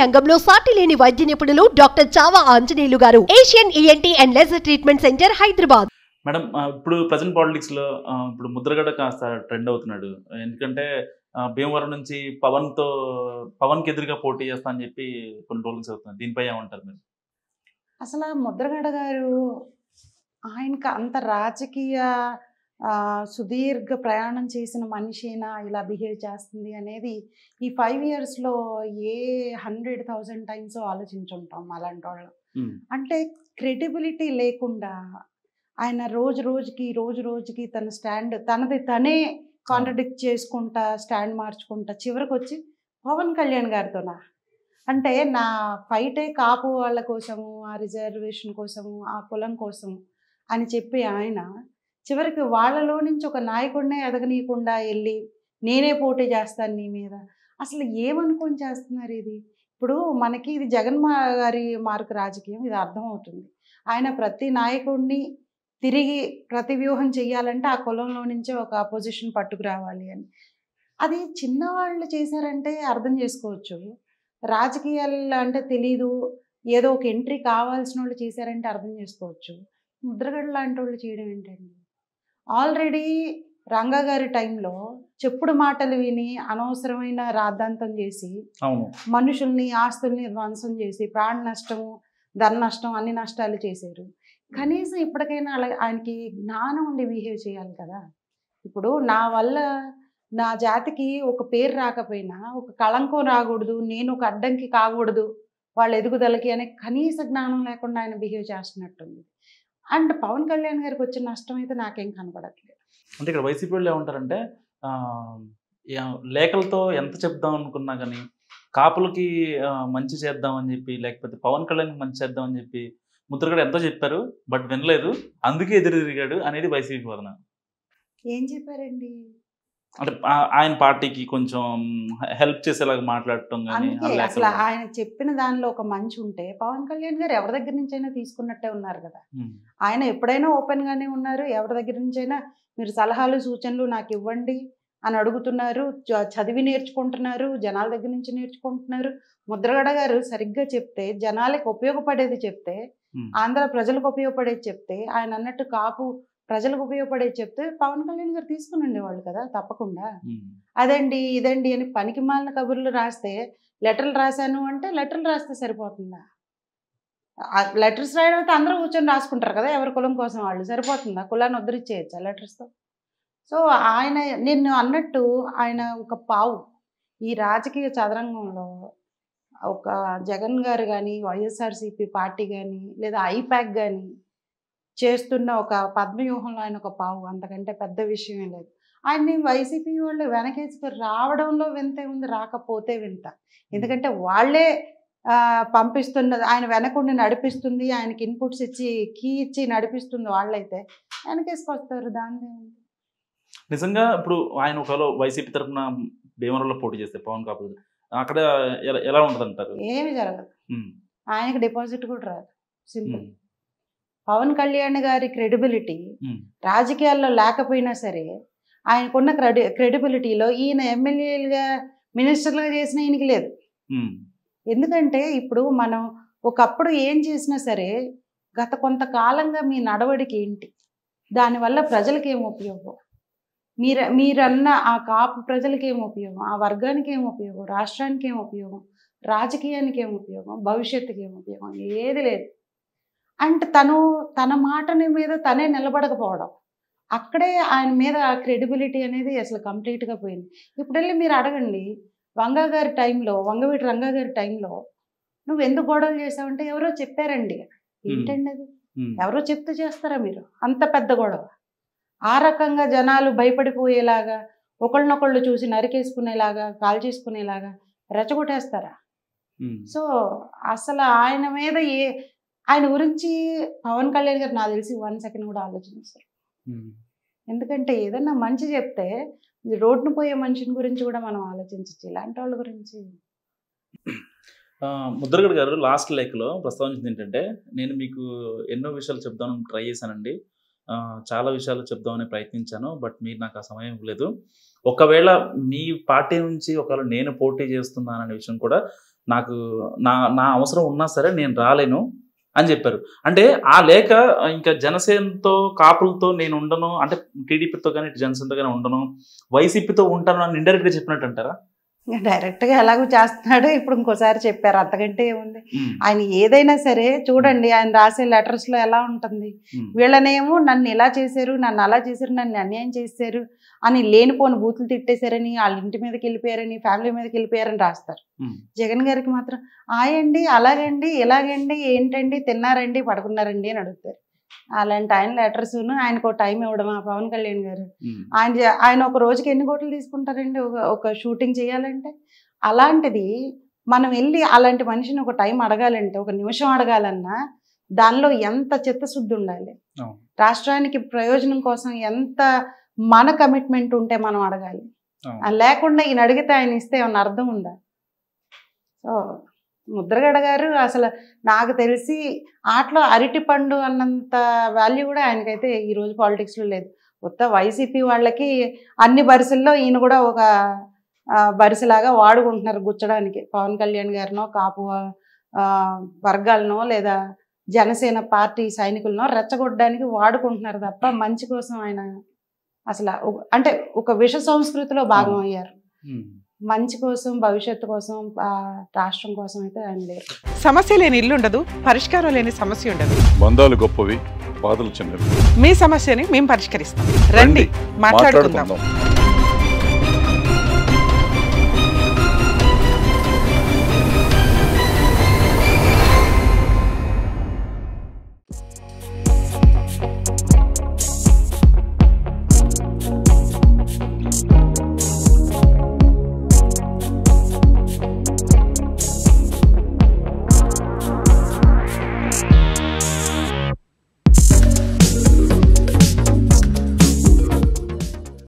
రంగంలో సాటి లేని వైద్య నిపుణులు డాక్టర్ చావా ఆంజనేయులు గారు. Asian ENT and laser treatment centre, Hyderabad. Madam, ఇప్పుడు ప్రజెంట్ పాలిటిక్స్ లో ఇప్పుడు ముద్రగడ కాస్త ట్రెండ్ అవుతున్నాడు. ఎందుకంటే భీమవరం నుంచి పవన్ కి ఎదురుగా పోటీ చేస్తా అని చెప్పి కొన్ని రోజులు అవుతుంది. దీనిపై ఏమంటారు మీరు? అసలు ముద్రగడ గారు ఆయనకు అంత రాజకీయ సుదీర్ఘ ప్రయాణం చేసిన మనిషినా ఇలా బిహేవ్ చేస్తుంది అనేది ఈ 5 yearsలో ఏ 100,000 times ఆలోచించుంటాం అలాంటి వాళ్ళు. అంటే క్రెడిబిలిటీ లేకుండా ఆయన రోజు రోజుకి తన స్టాండ్ తనది తనే కాంట్రడిక్ట్ చేసుకుంటా స్టాండ్ మార్చుకుంటా చివరికి వచ్చి పవన్ కళ్యాణ్ గారితోనా అంటే నా ఫైటే కాపు వాళ్ళ కోసము, ఆ రిజర్వేషన్ కోసము, ఆ కులం కోసము అని చెప్పి ఆయన చివరికి వాళ్ళలో నుంచి ఒక నాయకుడినే ఎదగనీయకుండా వెళ్ళి నేనే పోటీ చేస్తాను నీ మీద. అసలు ఏమనుకొని చేస్తున్నారు ఇది? ఇప్పుడు మనకి ఇది జగన్ గారి మార్కు రాజకీయం, ఇది అర్థమవుతుంది. ఆయన ప్రతి నాయకుడిని తిరిగి ప్రతివ్యూహం చెయ్యాలంటే ఆ కులంలో నుంచే ఒక పొజిషన్ పట్టుకురావాలి అని. అది చిన్నవాళ్ళు చేశారంటే అర్థం చేసుకోవచ్చు. రాజకీయాలు అంటే తెలీదు, ఏదో ఒక ఎంట్రీ కావాల్సిన వాళ్ళు చేశారంటే అర్థం చేసుకోవచ్చు. ముద్రగడ లాంటి వాళ్ళు చేయడం ఏంటండి? ఆల్రెడీ రంగా గారి టైంలో చెప్పుడు మాటలు విని అనవసరమైన రాద్ధాంతం చేసి మనుషుల్ని ఆస్తుల్ని ధ్వంసం చేసి ప్రాణ నష్టము, ధన నష్టం, అన్ని నష్టాలు చేశారు. కనీసం ఇప్పటికైనా ఆయనకి జ్ఞానం ఉండి బిహేవ్ చేయాలి కదా. ఇప్పుడు నా వల్ల నా జాతికి ఒక పేరు రాకపోయినా ఒక కళంకం రాకూడదు, నేను ఒక అడ్డంకి కాకూడదు వాళ్ళ ఎదుగుదలకి అనే కనీస జ్ఞానం లేకుండా ఆయన బిహేవ్ చేస్తున్నట్టుంది. అండ్ పవన్ కళ్యాణ్ గారికి వచ్చిన నష్టం అయితే నాకేం కనపడట్లేదు. అంటే ఇక్కడ వైసీపీ వాళ్ళు ఏమంటారంటే లేఖలతో ఎంత చెప్దాం అనుకున్నా కానీ కాపులకి మంచి చేద్దాం అని చెప్పి, లేకపోతే పవన్ కళ్యాణ్కి మంచి చేద్దాం అని చెప్పి ముద్రగడ ఎంతో చెప్పారు, బట్ వినలేదు, అందుకే ఎదురు తిరిగాడు అనేది వైసీపీ వలన. ఏం చెప్పారండి? అంటే ఆయన పార్టీకి కొంచెం హెల్ప్ చేసేలాగా మాట్లాడటం కానీ. అసలు ఆయన చెప్పిన దానిలో ఒక మంచి ఉంటే పవన్ కళ్యాణ్ గారు ఎవరి దగ్గర నుంచి అయినా తీసుకున్నట్టే ఉన్నారు కదా. ఆయన ఎప్పుడైనా ఓపెన్ గానే ఉన్నారు. ఎవరి దగ్గర నుంచి అయినా మీరు సలహాలు సూచనలు నాకు ఇవ్వండి అని అడుగుతున్నారు. చదివి నేర్చుకుంటున్నారు, జనాల దగ్గర నుంచి నేర్చుకుంటున్నారు. ముద్రగడ గారు సరిగ్గా చెప్తే, జనాలకు ఉపయోగపడేది చెప్తే, ఆంధ్ర ప్రజలకు ఉపయోగపడేది చెప్తే, ఆయన అన్నట్టు కాపు ప్రజలకు ఉపయోగపడేది చెప్తే పవన్ కళ్యాణ్ గారు తీసుకుని ఉండేవాళ్ళు కదా తప్పకుండా. అదండి ఇదండి అని పనికి మాలిన కబుర్లు రాస్తే, లెటర్లు రాశాను అంటే లెటర్లు రాస్తే సరిపోతుందా? లెటర్స్ రాయడం అయితే అందరూ కూర్చొని రాసుకుంటారు కదా, ఎవరి కులం కోసం వాళ్ళు. సరిపోతుందా? కులాన్ని ఉద్ధరించేయచ్చా లెటర్స్తో? సో ఆయన నేను అన్నట్టు ఆయన ఒక పావు ఈ రాజకీయ చదరంగంలో. ఒక జగన్ గారు కానీ, వైఎస్ఆర్సీపీ పార్టీ కానీ, లేదా ఐపాక్ కానీ చేస్తున్న ఒక పద్మవ్యూహంలో ఆయన ఒక పావు, అంతకంటే పెద్ద విషయమే లేదు. ఆయన్ని వైసీపీ వాళ్ళు వెనకేసుకొని రావడంలో వింతే ఉంది, రాకపోతే వింత. ఎందుకంటే వాళ్ళే పంపిస్తున్నది, ఆయన వెనకుండి నడిపిస్తుంది, ఆయనకి ఇన్పుట్స్ ఇచ్చి కీ ఇచ్చి నడిపిస్తుంది వాళ్ళైతే వెనకేసుకొస్తారు. దాని నిజంగా ఇప్పుడు ఆయన ఒకవేళ వైసీపీ తరఫున భీమవరంలో పోటీ చేస్తే పవన్ కాపు అక్కడ ఎలా ఉంటుంది అంటారు? ఏమి జరగదు. ఆయనకి డిపాజిట్ కూడా రాదు. సింపుల్. పవన్ కళ్యాణ్ గారి క్రెడిబిలిటీ రాజకీయాల్లో లేకపోయినా సరే ఆయనకున్న క్రెడిబిలిటీలో ఈయన ఎమ్మెల్యేలుగా మినిస్టర్లుగా చేసిన ఈయనకి లేదు. ఎందుకంటే ఇప్పుడు మనం ఒకప్పుడు ఏం చేసినా సరే గత కొంతకాలంగా మీ నడవడికి ఏంటి, దానివల్ల ప్రజలకి ఏం ఉపయోగం, మీరన్న ఆ కాపు ప్రజలకి ఏం ఉపయోగం, ఆ వర్గానికి ఏం ఉపయోగం, రాష్ట్రానికి ఏం ఉపయోగం, రాజకీయానికి ఏం ఉపయోగం, భవిష్యత్తుకి ఏం ఉపయోగం, ఏది లేదు. అంటే తన మాటని మీద తనే నిలబడకపోవడం, అక్కడే ఆయన మీద క్రెడిబిలిటీ అనేది అసలు కంప్లీట్గా పోయింది. ఇప్పుడు వెళ్ళి మీరు అడగండి, వంగవీటి రంగా గారి టైంలో నువ్వు ఎందుకు గొడవలు చేసావంటే ఎవరో చెప్పారండి. ఏంటండి అది? ఎవరో చెప్తే చేస్తారా మీరు? అంత పెద్ద గొడవ ఆ రకంగా జనాలు భయపడిపోయేలాగా, ఒకళ్ళనొకళ్ళు చూసి నరికేసుకునేలాగా, కాల్ చేసుకునేలాగా రెచ్చగొట్టేస్తారా? సో అసలు ఆయన మీద ఆయన గురించి పవన్ కళ్యాణ్ గారు నాకు తెలిసి 1 second కూడా ఆలోచిస్తారు. ఎందుకంటే ఏదన్నా మంచి చెప్తే రోడ్డును పోయే మనిషిని గురించి కూడా మనం ఆలోచించచ్చు, ఇలాంటి వాళ్ళ గురించి. ముద్రగడ గారు లాస్ట్ లేఖలో ప్రస్తావించింది ఏంటంటే, నేను మీకు ఎన్నో విషయాలు చెప్దామని ట్రై చేశానండి, చాలా విషయాలు చెప్దామని ప్రయత్నించాను, బట్ మీరు నాకు ఆ సమయం ఇవ్వలేదు. ఒకవేళ మీ పార్టీ నుంచి ఒకవేళ నేను పోటీ చేస్తున్నాననే విషయం కూడా నాకు నా అవసరం ఉన్నా సరే నేను రాలేను అని చెప్పారు. అంటే ఆ లేఖ ఇంకా జనసేనతో కాపులతో నేను ఉండను, అంటే టీడీపీతో కానీ జనసేనతో కానీ ఉండను, వైసీపీతో ఉంటాను అని ఇండైరెక్ట్ గా చెప్పినట్టు అంటారా? డైరెక్ట్గా ఎలాగో చేస్తున్నాడు. ఇప్పుడు ఇంకోసారి చెప్పారు, అంతకంటే ఏముంది. ఆయన ఏదైనా సరే చూడండి, ఆయన రాసే లెటర్స్లో ఎలా ఉంటుంది, వీళ్ళనేమో నన్ను ఇలా చేశారు, నన్ను అలా చేశారు, నన్ను అన్యాయం చేశారు అని లేనిపోని బూతులు తిట్టేశారని, వాళ్ళ ఇంటి మీదకి వెళ్ళిపోయారని, ఫ్యామిలీ మీదకి వెళ్ళిపోయారని రాస్తారు. జగన్ గారికి మాత్రం ఆయండి, అలాగండి, ఇలాగండి, ఏంటండి, తిన్నారండి, పడుకున్నారండి అని అడుగుతారు. అలాంటి ఆయన లెటర్స్ను ఆయనకు ఒక టైం ఇవ్వడమా పవన్ కళ్యాణ్ గారు? ఆయన ఒక రోజుకి ఎన్ని కోట్లు తీసుకుంటారండి ఒక షూటింగ్ చేయాలంటే? అలాంటిది మనం వెళ్ళి అలాంటి మనిషిని ఒక టైం అడగాలంటే, ఒక నిమిషం అడగాలన్నా దానిలో ఎంత చిత్తశుద్ధి ఉండాలి, రాష్ట్రానికి ప్రయోజనం కోసం ఎంత మన కమిట్మెంట్ ఉంటే మనం అడగాలి. లేకుండా ఈయన అడిగితే ఆయన ఇస్తే ఏమన్నా అర్థం ఉందా? సో ముద్రగడ గారు అసలు నాకు తెలిసి ఆటలో అరటి పండు అన్నంత వాల్యూ కూడా ఆయనకైతే ఈరోజు పాలిటిక్స్లో లేదు. కొత్త వైసీపీ వాళ్ళకి అన్ని బరిసెల్లో ఈయన కూడా ఒక బరిసెలాగా వాడుకుంటున్నారు గుచ్చడానికి. పవన్ కళ్యాణ్ గారినో, కాపు వర్గాలనో, లేదా జనసేన పార్టీ సైనికులనో రెచ్చగొట్టడానికి వాడుకుంటున్నారు తప్ప మంచి కోసం ఆయన అసలు అంటే ఒక విష సంస్కృతిలో భాగం అయ్యారు. మంచి కోసం, భవిష్యత్తు కోసం, రాష్ట్రం కోసం అయితే ఆయన లేరు. సమస్య లేని ఇల్లు ఉండదు, పరిష్కారం లేని సమస్య ఉండదు. బంధాలు గొప్పవి, బాధలు చిన్నవి. మీ సమస్యని మేము పరిష్కరిస్తాం. రండి, మాట్లాడుకుందాం.